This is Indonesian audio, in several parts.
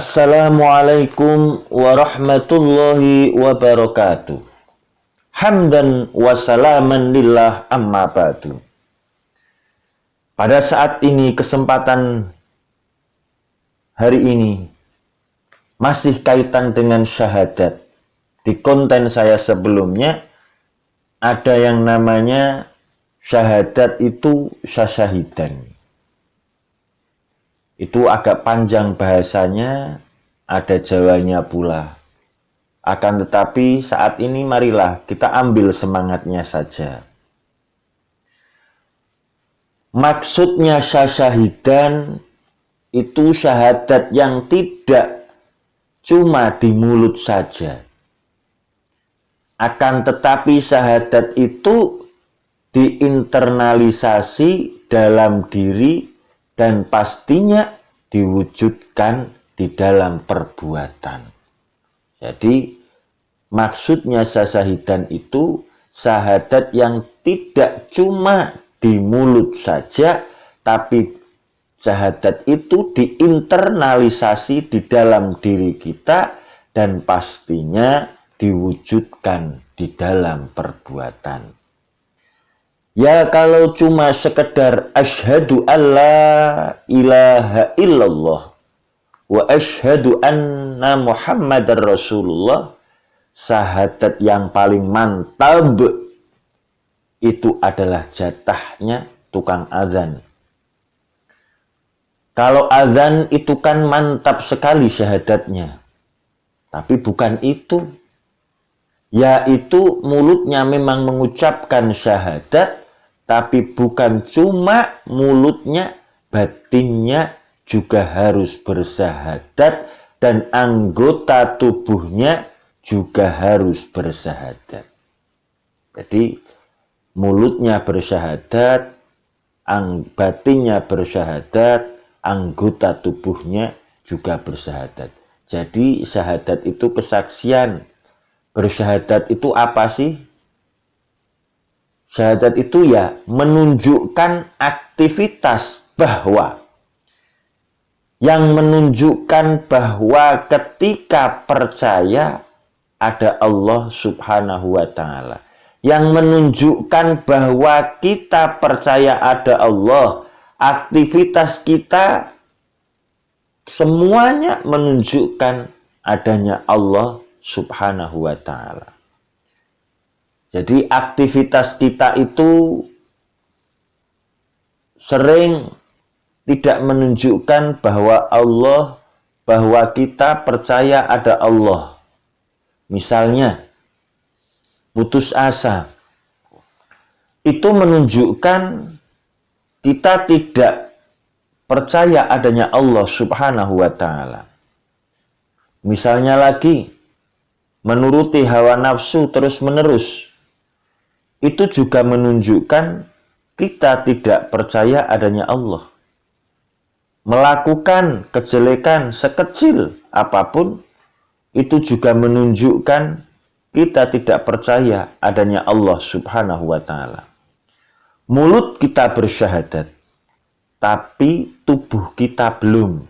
Assalamualaikum warahmatullahi wabarakatuh. Hamdan wa salaman lillah amma ba'du. Pada saat ini, kesempatan hari ini masih kaitan dengan syahadat. Di konten saya sebelumnya ada yang namanya syahadat itu syahidan. Itu agak panjang bahasanya, ada Jawanya pula. Akan tetapi saat ini marilah kita ambil semangatnya saja. Maksudnya syahidan itu syahadat yang tidak cuma di mulut saja. Akan tetapi syahadat itu diinternalisasi dalam diri dan pastinya diwujudkan di dalam perbuatan. Jadi maksudnya syahidan itu syahadat yang tidak cuma di mulut saja, tapi syahadat itu diinternalisasi di dalam diri kita dan pastinya diwujudkan di dalam perbuatan. Ya kalau cuma sekedar asyhadu alla ilaha illallah wa asyhadu anna muhammadar rasulullah, syahadat yang paling mantap itu adalah jatahnya tukang azan. Kalau azan itu kan mantap sekali syahadatnya, tapi bukan itu. Yaitu mulutnya memang mengucapkan syahadat, tapi bukan cuma mulutnya, batinnya juga harus bersyahadat dan anggota tubuhnya juga harus bersyahadat. Jadi mulutnya bersyahadat, batinnya bersyahadat, anggota tubuhnya juga bersyahadat. Jadi syahadat itu kesaksian. Bersyahadat itu apa sih? Syahadat itu ya menunjukkan aktivitas bahwa yang menunjukkan bahwa ketika percaya ada Allah Subhanahu wa Ta'ala. Yang menunjukkan bahwa kita percaya ada Allah, aktivitas kita semuanya menunjukkan adanya Allah Subhanahu wa Ta'ala. Jadi aktivitas kita itu sering tidak menunjukkan bahwa kita percaya ada Allah. Misalnya putus asa. Itu menunjukkan kita tidak percaya adanya Allah Subhanahu wa Ta'ala. Misalnya lagi menuruti hawa nafsu terus-menerus. Itu juga menunjukkan kita tidak percaya adanya Allah. Melakukan kejelekan sekecil apapun, itu juga menunjukkan kita tidak percaya adanya Allah Subhanahu wa Ta'ala. Mulut kita bersyahadat, tapi tubuh kita belum.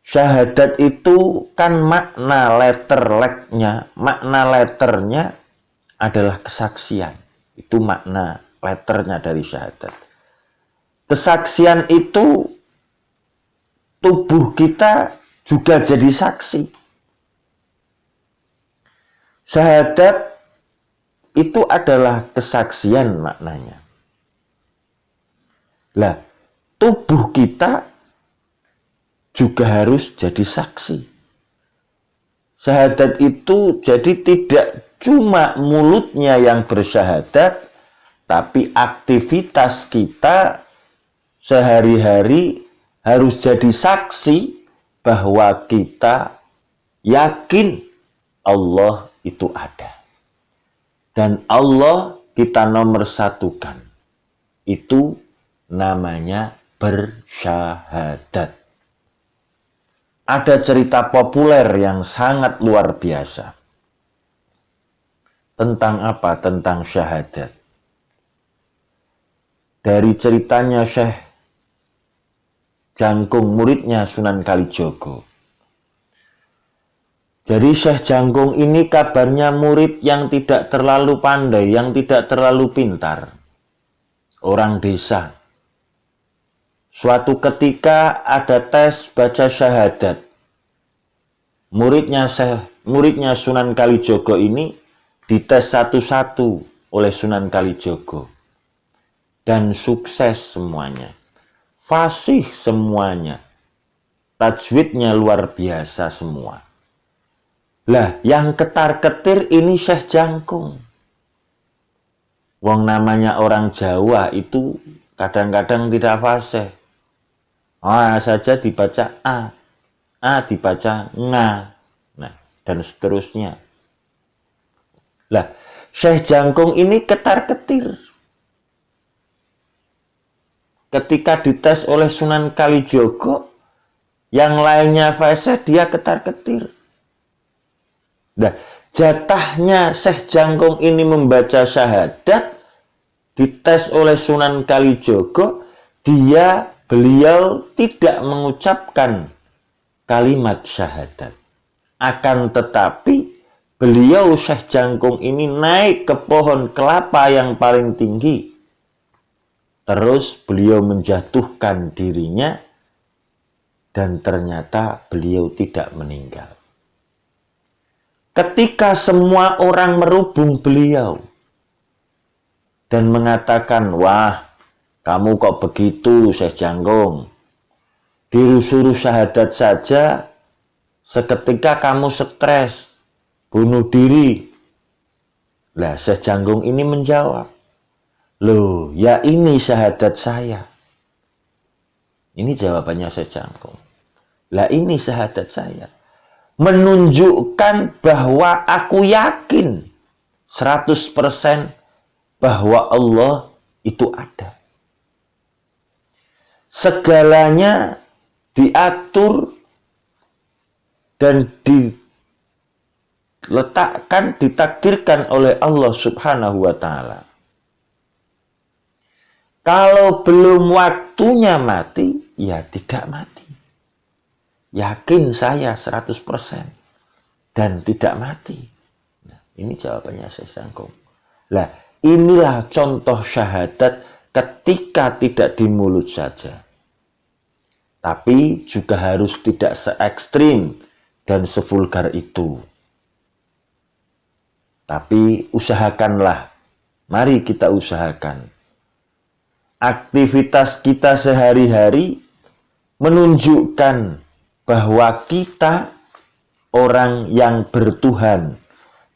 Syahadat itu kan makna letternya adalah kesaksian. Itu makna letternya dari syahadat. Kesaksian itu tubuh kita juga jadi saksi. Syahadat itu adalah kesaksian maknanya. Lah, tubuh kita juga harus jadi saksi. Syahadat itu jadi tidak cuma mulutnya yang bersyahadat, tapi aktivitas kita sehari-hari harus jadi saksi bahwa kita yakin Allah itu ada. Dan Allah kita nomor satukan. Itu namanya bersyahadat. Ada cerita populer yang sangat luar biasa. Tentang apa? Tentang syahadat. Dari ceritanya Syekh Jangkung, muridnya Sunan Kalijogo. Jadi Syekh Jangkung ini kabarnya murid yang tidak terlalu pandai, yang tidak terlalu pintar. Orang desa. Suatu ketika ada tes baca syahadat. Muridnya Sunan Kalijogo ini dites satu-satu oleh Sunan Kalijogo. Dan sukses semuanya. Fasih semuanya. Tajwidnya luar biasa semua. Lah, yang ketar-ketir ini Syekh Jangkung. Wong namanya orang Jawa itu kadang-kadang tidak fasih. A saja dibaca A dibaca nga. Nah, dan seterusnya. Lah, Syekh Jangkung ini ketar-ketir. Ketika dites oleh Sunan Kalijogo, yang lainnya fasih, dia ketar-ketir. Nah, jatahnya Syekh Jangkung ini membaca syahadat, dites oleh Sunan Kalijogo, beliau tidak mengucapkan kalimat syahadat. Akan tetapi, beliau Syekh Jangkung ini naik ke pohon kelapa yang paling tinggi. Terus beliau menjatuhkan dirinya, dan ternyata beliau tidak meninggal. Ketika semua orang merubung beliau dan mengatakan, wah, kamu kok begitu, Syekh Jangkung? Disuruh syahadat saja, seketika kamu stres, bunuh diri. Lah, Syekh Jangkung ini menjawab, loh, ya ini syahadat saya. Ini jawabannya Syekh Jangkung. Lah, ini syahadat saya. Menunjukkan bahwa aku yakin 100% bahwa Allah itu ada. Segalanya diatur dan diletakkan, ditakdirkan oleh Allah Subhanahu wa Ta'ala. Kalau belum waktunya mati, ya tidak mati. Yakin saya 100% dan tidak mati. Nah, ini jawabannya Syekh Jangkung. Lah, inilah contoh syahadat ketika tidak di mulut saja. Tapi juga harus tidak se-ekstrim dan sevulgar itu. Tapi usahakanlah. Mari kita usahakan. Aktivitas kita sehari-hari menunjukkan bahwa kita orang yang bertuhan,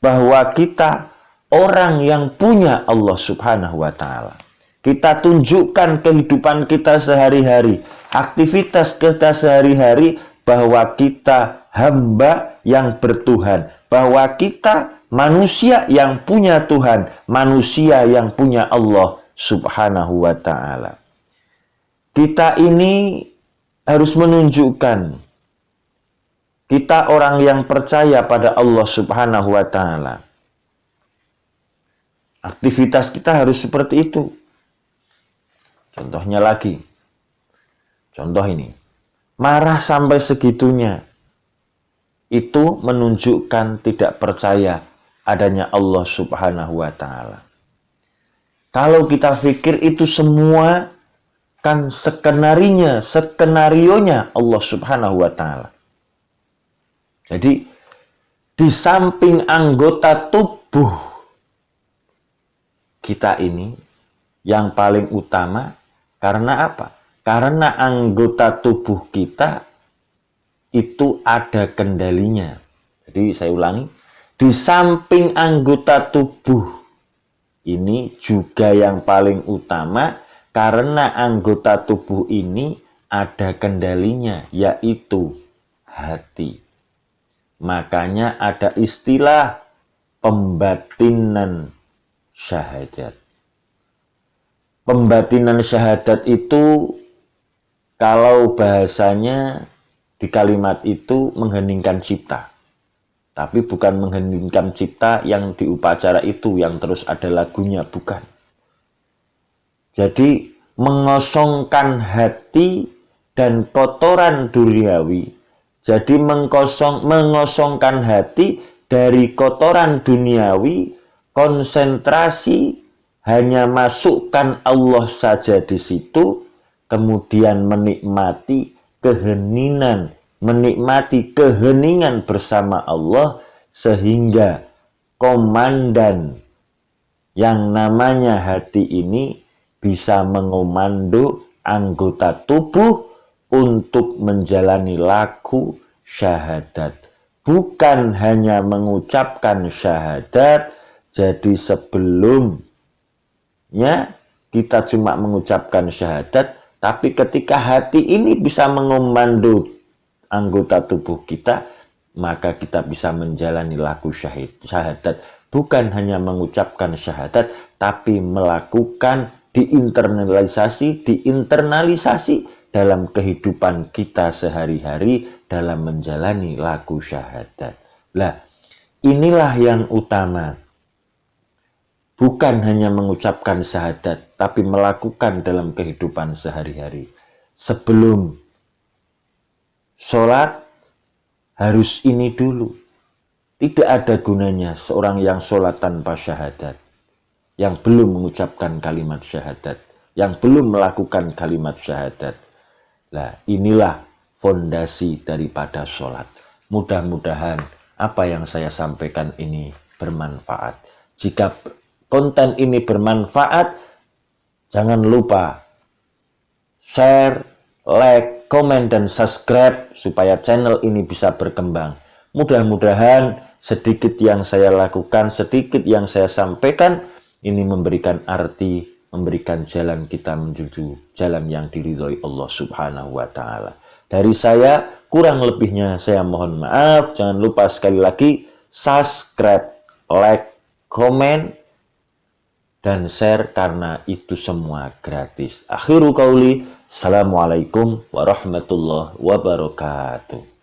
bahwa kita orang yang punya Allah Subhanahu wa Ta'ala. Kita tunjukkan kehidupan kita sehari-hari, aktivitas kita sehari-hari, bahwa kita hamba yang bertuhan, bahwa kita manusia yang punya Tuhan, manusia yang punya Allah Subhanahu wa Ta'ala. Kita ini harus menunjukkan kita orang yang percaya pada Allah Subhanahu wa Ta'ala. Aktivitas kita harus seperti itu. Contohnya lagi. Contoh ini. Marah sampai segitunya. Itu menunjukkan tidak percaya adanya Allah Subhanahu wa Ta'ala. Kalau kita pikir itu semua kan skenarionya Allah Subhanahu wa Ta'ala. Jadi, di samping anggota tubuh kita ini, yang paling utama, karena apa? Karena anggota tubuh kita itu ada kendalinya. Jadi, saya ulangi. Di samping anggota tubuh ini juga yang paling utama, karena anggota tubuh ini ada kendalinya, yaitu hati. Makanya ada istilah pembatinan syahadat. Pembatinan syahadat itu, kalau bahasanya di kalimat itu mengheningkan cipta. Tapi bukan mengheningkan cipta yang di upacara itu, yang terus ada lagunya, bukan. Jadi mengosongkan hati dan kotoran duniawi, Jadi mengosongkan hati dari kotoran duniawi, konsentrasi hanya masukkan Allah saja di situ, kemudian menikmati keheningan bersama Allah, sehingga komandan yang namanya hati ini bisa mengomando anggota tubuh untuk menjalani laku syahadat. Bukan hanya mengucapkan syahadat, jadi sebelumnya kita cuma mengucapkan syahadat, tapi ketika hati ini bisa mengomando anggota tubuh kita, maka kita bisa menjalani laku syahadat. Bukan hanya mengucapkan syahadat, tapi melakukan diinternalisasi dalam kehidupan kita sehari-hari dalam menjalani laku syahadat. Lah, inilah yang utama. Bukan hanya mengucapkan syahadat, tapi melakukan dalam kehidupan sehari-hari. Sebelum sholat, harus ini dulu. Tidak ada gunanya seorang yang sholat tanpa syahadat, yang belum mengucapkan kalimat syahadat, yang belum melakukan kalimat syahadat. Nah, inilah fondasi daripada sholat. Mudah-mudahan apa yang saya sampaikan ini bermanfaat. Jika konten ini bermanfaat, jangan lupa share, like, komen, dan subscribe supaya channel ini bisa berkembang. Mudah-mudahan sedikit yang saya lakukan, sedikit yang saya sampaikan, ini memberikan arti, memberikan jalan kita menuju jalan yang diridhoi Allah Subhanahu wa Ta'ala. Dari saya, kurang lebihnya saya mohon maaf. Jangan lupa sekali lagi subscribe, like, komen, dan share karena itu semua gratis. Akhiru qauli, assalamualaikum warahmatullahi wabarakatuh.